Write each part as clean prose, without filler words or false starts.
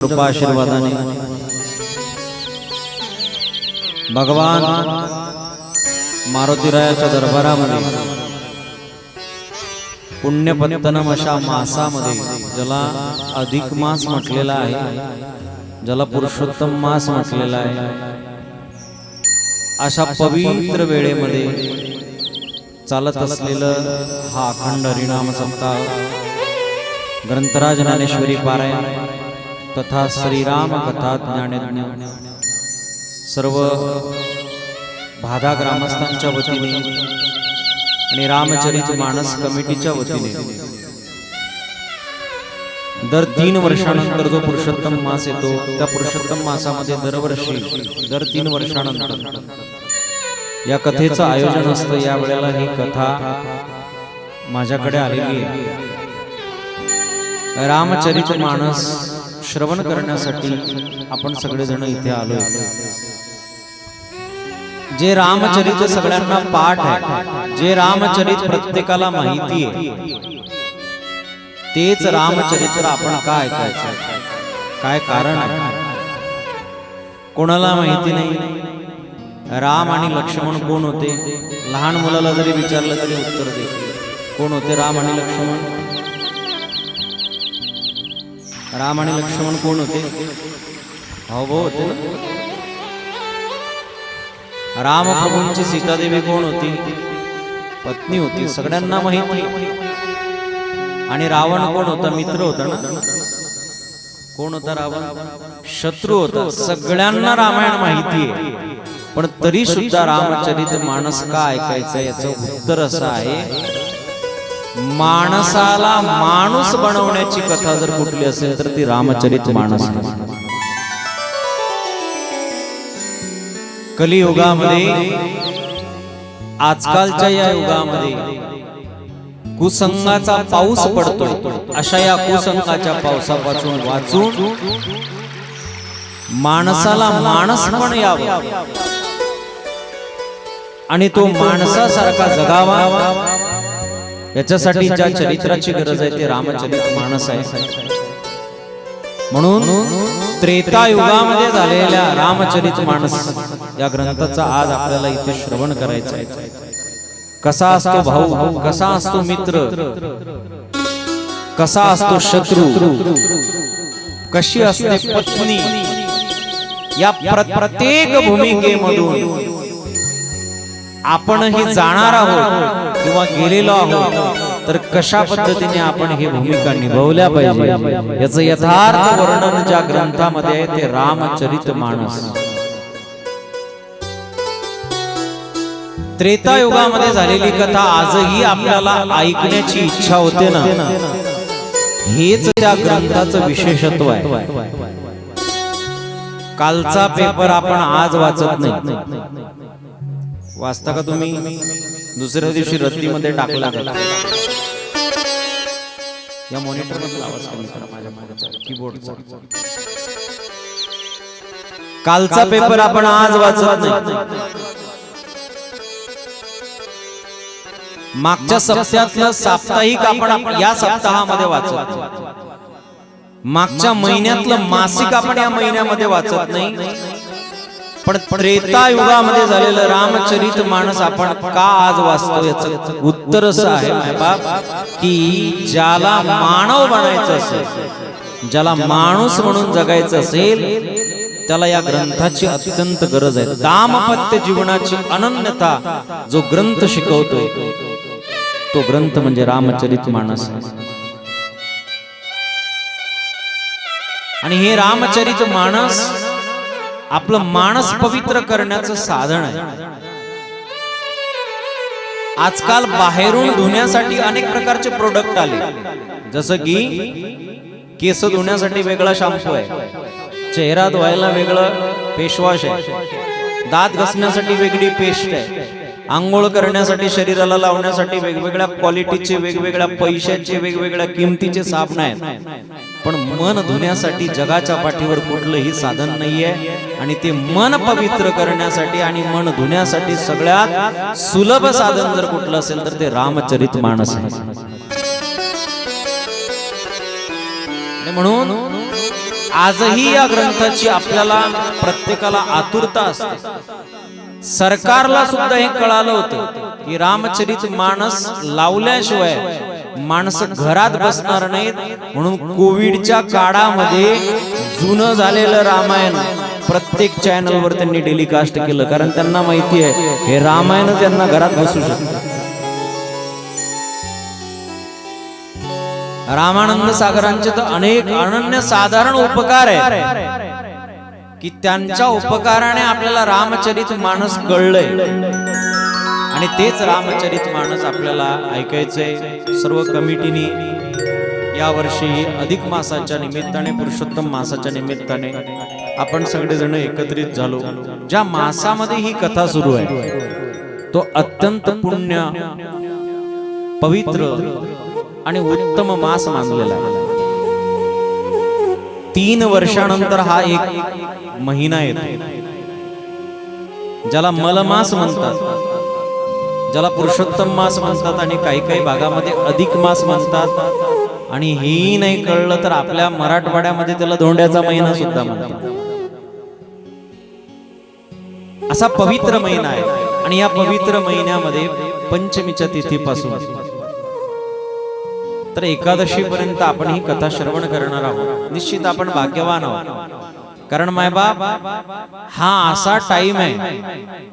कृपा आशीर्वादाने भगवान मारुतीरायाच्या दरबारामध्ये पुण्यपत्तनम अशा मासामध्ये ज्याला अधिक मास म्हटलेला आहे, ज्याला पुरुषोत्तम मास म्हटलेला आहे, अशा पवित्र वेळेमध्ये चालत असलेलं हा अखंड हरिनाम सप्ताह, ग्रंथराज ज्ञानेश्वरी पारायण तथा श्रीराम कथा ज्ञानज्ञ सर्व भादा ग्रामस्थांच्या वतीने आणि रामचरित मानस कमिटीच्या वतीने दर 3 वर्षानंतर जो पुरुषोत्तम मास येतो, त्या पुरुषोत्तम मासामध्ये दरवर्षी दर 3 वर्षानंतर या कथेचं आयोजन असतं। या वेळेला ही कथा माझ्याकडे आलेली आहे। रामचरित मानस श्रवण करण्यासाठी आपण सगळेजण इथे आलोय। जे रामचरित सगळ्यांना पाठ आहे, जे रामचरित प्रत्येकाला माहिती आहे, तेच रामचरित्र आपण काय ऐकायचं, काय कारण आहे? कोणाला माहिती नाही राम आणि लक्ष्मण कोण होते। लहान मुलाला जरी विचारलं तरी उत्तर देते, कोण होते राम आणि लक्ष्मण? राम आणि लक्ष्मण कोण होते? भाऊ होते ना। राम प्रभूंची सीतादेवी कोण होती? पत्नी होती, सगळ्यांना माहिती। आणि रावण कोण होता? मित्र होता ना। कोण होता रावण? शत्रू होता। सगळ्यांना रामायण माहिती आहे, पण तरी सुद्धा रामचरित मानस का ऐकायचं याचं उत्तर असं आहे, माणसाला माणूस बनवण्याची कथा जर कुठली असेल तर ती रामचरित मानस आहे। कलियुगामध्ये, आजकालच्या या युगामध्ये कुसंगाचा पाऊस पडतोय। अशा या कुसंगाच्या पावसापासून वाचून माणसाला माणस पण यावं आणि तो माणसासारखा जगावा, याच्यासाठी ज्या चरित्राची गरज आहे ते रामचरित मानस आहे। म्हणून त्रेता युगामध्ये झालेल्या रामचरित मानस या ग्रंथाचा आज आपल्याला इथे श्रवण करायचं आहे। कसा असतो भाऊ, कसा असतो मित्र, कसा असतो शत्रू, कशी असते पत्नी, या प्रत्येक भूमिकेमधून आपणही जाणार आहोत किंवा गेलेलो आहोत, तर कशा पद्धतीने आपण ही भूमिका निभावल्या पाहिजे याचं यथार्थ वर्णन ज्या ग्रंथामध्ये आहे ते रामचरित मानस। त्रेता युगामध्ये झालेली कथा आजही आपल्याला ऐकण्याची इच्छा होते ना, हेच त्या ग्रंथाचं विशेषत्व आहे। कालचा पेपर आपण आज वाचत नाही, वाचता का तुम्ही? दुसऱ्या दिवशी रद्दीमध्ये टाकला गेला। या मॉनिटरला आवाज कमी करा, माझ्या मोबाईलचा कीबोर्डचा। कालचा पेपर आपण आज वाचत नाही, मागच्या सप्ताहातलं साप्ताहिक आपण या सप्ताहामध्ये वाचत, मागच्या महिन्यातलं मासिक आपण या महिन्यामध्ये वाचत नाही। पण त्रेता युगामध्ये झालेलं रामचरित मानस आपण का आज वाचतो याचं उत्तर असं आहे मायबाप, की ज्याला मानव बनायचं असेल, ज्याला माणूस म्हणून जगायचं असेल, त्याला या ग्रंथाची अत्यंत गरज आहे। दाम्पत्य जीवनाची अनन्यता जो ग्रंथ शिकवतोय तो ग्रंथ म्हणजे रामचरित मानस आहे। आणि हे रामचरित मानस आपलं मानस पवित्र करण्याचं साधन आहे। आजकाल बाहेरून धुण्यासाठी अनेक प्रकारचे प्रोडक्ट आले, जसं की केस धुण्यासाठी वेगळा शॅम्पू आहे, चेहरा धुवायला वेगळं फेस वॉश आहे, दात घासण्यासाठी वेगळी पेस्ट आहे, आंघोळ करण्यासाठी, शरीराला लावण्यासाठी वेगवेगळ्या क्वालिटीचे, वेगवेगळ्या पैशाचे, वेगवेगळ्या किमतीचे साबण आहेत। पण मन धुण्यासाठी जगाच्या पाठीवर कुठलंही साधन नाहीये, आणि ते मन पवित्र करण्यासाठी आणि मन धुण्यासाठी सगळ्यात सुलभ साधन जर कुठलं असेल तर ते रामचरित मानस आहे। म्हणून आजही या ग्रंथाची आपल्याला प्रत्येकाला आतुरता असते। सरकारला सुद्धा हे कळालं होतं की रामचरित मानस लावल्याशिवाय माणसं घरात बसणार नाहीत, म्हणून कोविडच्या काळामध्ये जुनं झालेलं रामायण प्रत्येक चॅनलवर त्यांनी टेलिकास्ट केलं, कारण त्यांना माहिती आहे हे रामायण त्यांना घरात बसू शकतं। रामानंद सागरांचे तर अनेक अनन्य साधारण उपकार आहेत की त्यांच्या उपकाराने आपल्याला रामचरित मानस कळलंय, आणि तेच रामचरित मानस आपल्याला ऐकायचंय। सर्व कमिटीने यावर्षी अधिक मासाच्या निमित्ताने, पुरुषोत्तम मासाच्या निमित्ताने आपण सगळेजण एकत्रित झालो। ज्या मासामध्ये ही कथा सुरू आहे तो अत्यंत पुण्य, पवित्र आणि उत्तम मास मानलेला आहे। 3 वर्षानंतर हा एक महिना येतो, ज्याला मलमास म्हणतात, ज्याला पुरुषोत्तम मास म्हणतात, आणि काही काही भागामध्ये अधिक मास म्हणतात, आणि हेही नाही कळलं तर आपल्या मराठवाड्यामध्ये त्याला धोंड्याचा महिना सुद्धा म्हणतात। असा पवित्र महिना आहे, आणि या पवित्र महिन्यामध्ये पंचमीच्या तिथीपासून तर एकादशी पर्यंत आपण ही कथा श्रवण करणार आहोत। निश्चित आपण भाग्यवान आहोत, कारण मायबाप हा असा टाइम आहे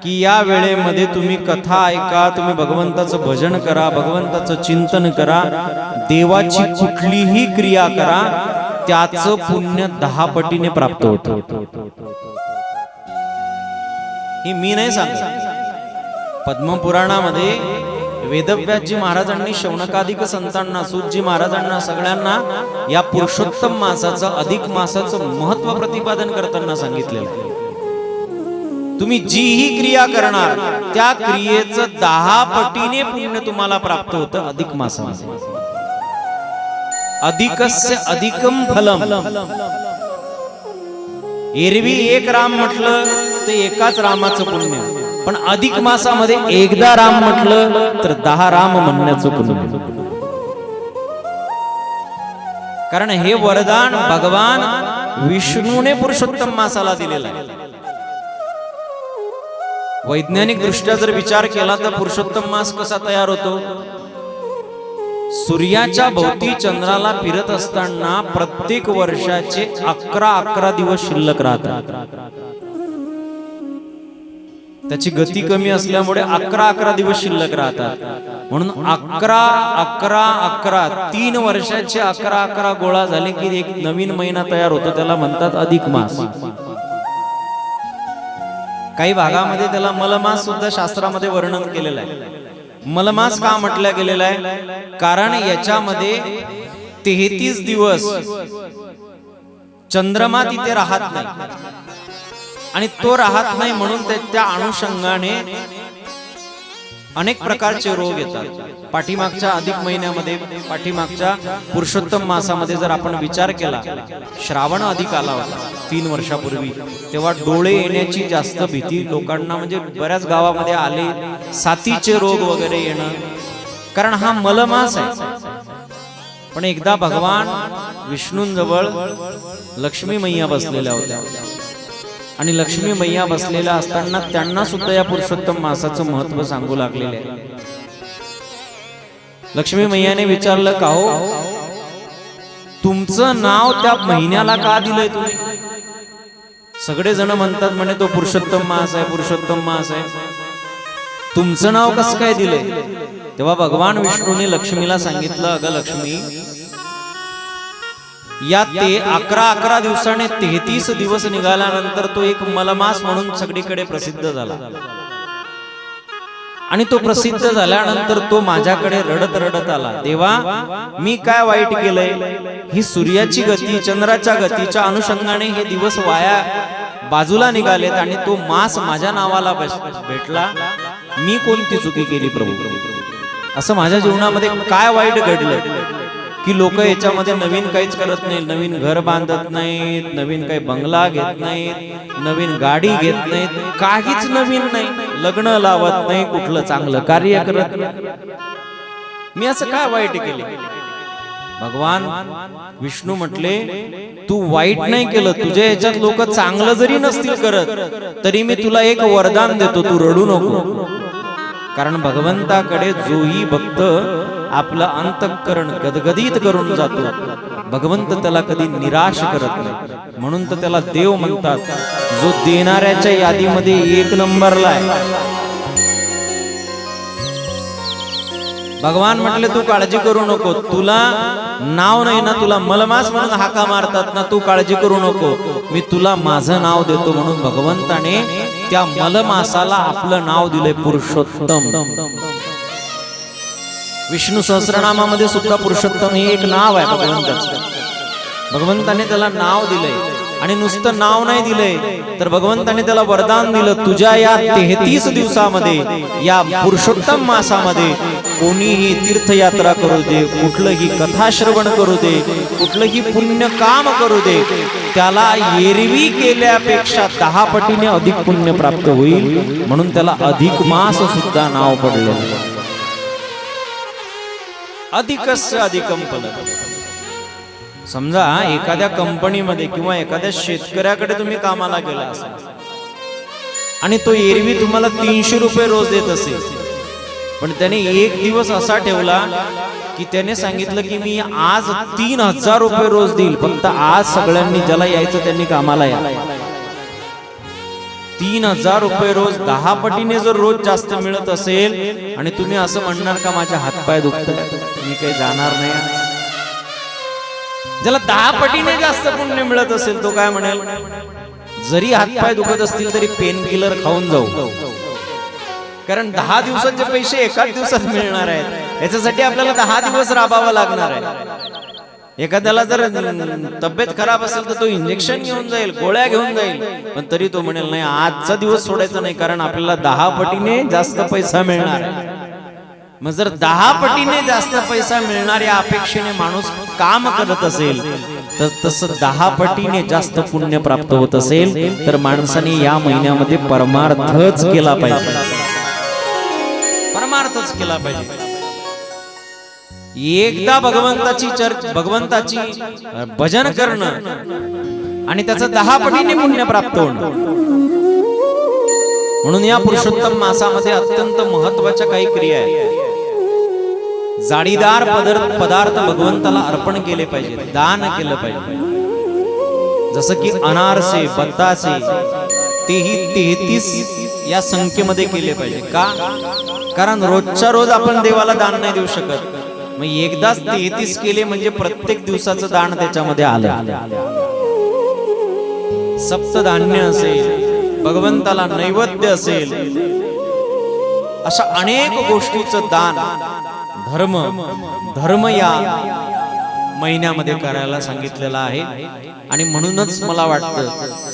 की या वेळेमध्ये तुम्ही कथा ऐका, तुम्ही भगवंताचं भजन करा, भगवंताचं चिंतन करा, देवाची कुठलीही क्रिया करा, त्याचं पुण्य 10 पटीने प्राप्त होतं। ही मी नाही सांगत, पद्मपुराणामध्ये वेदव्यासजी महाराजांनी शौनकादिक संतांना, सूतजी महाराजांना, सगळ्यांना या पुरुषोत्तम मासाचं, अधिक मासाचं महत्व प्रतिपादन करताना सांगितलेलं आहे। तुम्ही जीही क्रिया करणार त्या क्रियेचं 10 पटीने पुण्य तुम्हाला प्राप्त होतं अधिक मासामध्ये। अधिकस्य अधिकम फलम। एरवी एक राम म्हटलं तर एकाच रामाचं पुण्य, पण अधिक मासामध्ये एकदा राम म्हटलं तर 10 राम म्हणण्याचं पुण्य। कारण हे वरदान भगवान विष्णूने पुरुषोत्तम मासाला दिलेलं आहे। वैज्ञानिक दृष्ट्या जर विचार केला तर पुरुषोत्तम मास कसा तयार होतो? सूर्याच्या भोवती चंद्राला फिरत असताना प्रत्येक वर्षाचे 11 दिवस शिल्लक राहतात। त्याची गती कमी असल्यामुळे 11 दिवस शिल्लक राहतात, म्हणून 11 3 वर्षाचे 11 गोळा झाले की एक नवीन महिना तयार होतो, त्याला म्हणतात अधिक मास। काही भागामध्ये त्याला मलमास सुद्धा शास्त्रामध्ये वर्णन केलेलं आहे। मलमास का म्हटलं गेलेला आहे? कारण याच्यामध्ये 33 दिवस चंद्रमा तिथे राहत नाही, आणि तो राहत नाही म्हणून त्या अनुषंगाने अनेक प्रकारचे रोग येतात। पाठीमागच्या अधिक महिन्यामध्ये, पाठीमागच्या पुरुषोत्तम मासामध्ये जर आपण विचार केला, श्रावण अधिक आला होता 3 वर्षापूर्वी, तेव्हा डोळे येण्याची जास्त भीती लोकांना, म्हणजे बऱ्याच गावामध्ये आले, साथीचे रोग वगैरे येणं, कारण हा मलमास आहे। पण एकदा भगवान विष्णूंजवळ लक्ष्मी मैया बसलेल्या होत्या, आणि लक्ष्मी मैया बसलेल्या असताना त्यांना सुद्धा या पुरुषोत्तम मासाचं महत्व सांगू लागलेले आहे। लक्ष्मी मैयाने विचारलं, का हो तुमचं नाव त्या महिन्याला का दिलंय तुम्ही? सगळे जण म्हणतात म्हणे तो पुरुषोत्तम मास आहे, पुरुषोत्तम मास आहे, तुमचं नाव कसं काय दिलंय? तेव्हा भगवान विष्णूने लक्ष्मीला सांगितलं, अगं लक्ष्मी, या 11 दिवसाने 33 दिवस निघाल्यानंतर तो एक मलमास म्हणून सगळीकडे प्रसिद्ध झाला, आणि तो प्रसिद्ध झाल्यानंतर तो माझ्याकडे रडत रडत आला, देवा मी काय वाईट केलंय? ही सूर्याची गती, चंद्राच्या गतीच्या अनुषंगाने हे दिवस वाया बाजूला निघालेत, आणि तो मास माझ्या नावाला भेटला, मी कोणती चुकी केली प्रभू? असं माझ्या जीवनामध्ये काय वाईट घडलं की लोक याच्यामध्ये नवीन काहीच करत नाही, नवीन घर बांधत नाहीत, नवीन काही बंगला घेत नाहीत, नवीन गाडी घेत नाहीत, काहीच नवीन नाही, लग्न लावत नाही, कुठलं चांगलं कार्य करत नाही। मी असं काय वाईट केले? भगवान विष्णू म्हटले तू वाईट नाही केलं, तुझ्या याच्यात लोक चांगलं जरी नसतील करत तरी मी तुला एक वरदान देतो, तू रडू नको. कारण भगवंताकडे जोही भक्त आपलं अंतःकरण गदगदित करून जातो, भगवंत त्याला कधी निराश करत नाही. म्हणून तर त्याला देव म्हणतात, जो देणाऱ्याच्या यादीमध्ये 1 नंबरला आहे. भगवान म्हटले तू काळजी करू नको, तुला नाव नाही ना, तुला मलमास म्हणून हाका मारतात ना, तू काळजी करू नको, मी तुला माझं नाव देतो. म्हणून भगवंताने त्या मलमासाला आपलं नाव दिलंय पुरुषोत्तम. विष्णू सहस्रनामामध्ये सुद्धा पुरुषोत्तम हे एक नाव आहे भगवंताचं. भगवंताने त्याला नाव दिलंय आणि नुसतं नाव नाही दिलंय तर भगवंताने त्याला वरदान दिलं, तुझ्या या 33 दिवसामध्ये, या पुरुषोत्तम मासामध्ये कोणीही तीर्थयात्रा करू दे, कुठलंही कथाश्रवण करू दे, कुठलंही पुण्य काम करू दे, त्याला एरवी केल्यापेक्षा 10 पटीने अधिक पुण्य प्राप्त होईल. म्हणून त्याला अधिक मास सुद्धा नाव पडलं. अधिकस्य अधिकम फलम्. समजा एखाद्या कंपनीमध्ये किंवा एखाद्या शेतकऱ्याकडे तुम्ही कामाला गेला असाल आणि तो एरवी तुम्हाला 300 रुपये रोज देत असेल, पण त्याने एक दिवस असा ठेवला की त्याने सांगितलं की मी आज 3000 रुपये रोज देईल, फक्त आज सगळ्यांनी ज्याला यायचं त्यांनी कामाला या. 3000 रुपये रोज 10 पटीने जर रोज जास्त मिळत असेल आणि तुम्ही असं म्हणणार का माझे हातपाय दुखतात, मी काही जाणार नाही. ज्याला 10 पटीने जास्त पुण्य मिळत असेल तो काय म्हणेल, जरी हातपाय दुखत असतील तरी पेन किलर खाऊन जाऊ, कारण 10 दिवसाचे पैसे एकाच दिवसात मिळणार आहेत. याच्यासाठी आपल्याला 10 दिवस राबावं लागणार आहे. एखाद्याला जर तब्येत खराब असेल तर तो इंजेक्शन घेऊन जाईल, गोळ्या घेऊन जाईल, पण तरी तो म्हणेल नाही आजचा दिवस सोडायचा नाही, कारण आपल्याला 10 पटीने जास्त पैसा मिळणार आहे. मग जर 10 पटीने जास्त पैसा मिळणाऱ्या अपेक्षेने माणूस काम करत असेल तर तसं 10 पटीने जास्त पुण्य प्राप्त होत असेल तर माणसाने या महिन्यामध्ये परमार्थच केला पाहिजे. परमार्थच केला पाहिजे. एकदा भगवंताची भजन करणं आणि त्याचं 10 पटीने पुण्य प्राप्त होणं. म्हणून या पुरुषोत्तम मासामध्ये अत्यंत महत्वाच्या काही क्रिया आहेत. जाळीदार पदार्थ भगवंताला अर्पण केले पाहिजे, दान केलं पाहिजे. जसं की अनारसे, बतासे, तेही 33 या संख्येमध्ये केले पाहिजे. का? कारण रोजच्या रोज आपण देवाला दान नाही देऊ शकत. मग एकदाच 33 केले म्हणजे प्रत्येक दिवसाचं दान त्याच्यामध्ये आलं. सप्तधान्य असेल, भगवंताला नैवेद्य असेल, अशा अनेक गोष्टीचं दान धर्म या महिन्यामध्ये करायला सांगितलेला आहे. आणि म्हणूनच मला वाटतं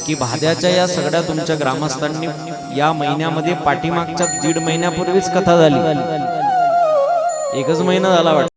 की भाद्याच्या या सगळ्या तुमच्या ग्रामस्थांनी या महिन्यामध्ये पाठीमागच्या 1.5 महिन्यापूर्वीच कथा झाली, 1च महिना झाला वाटतं.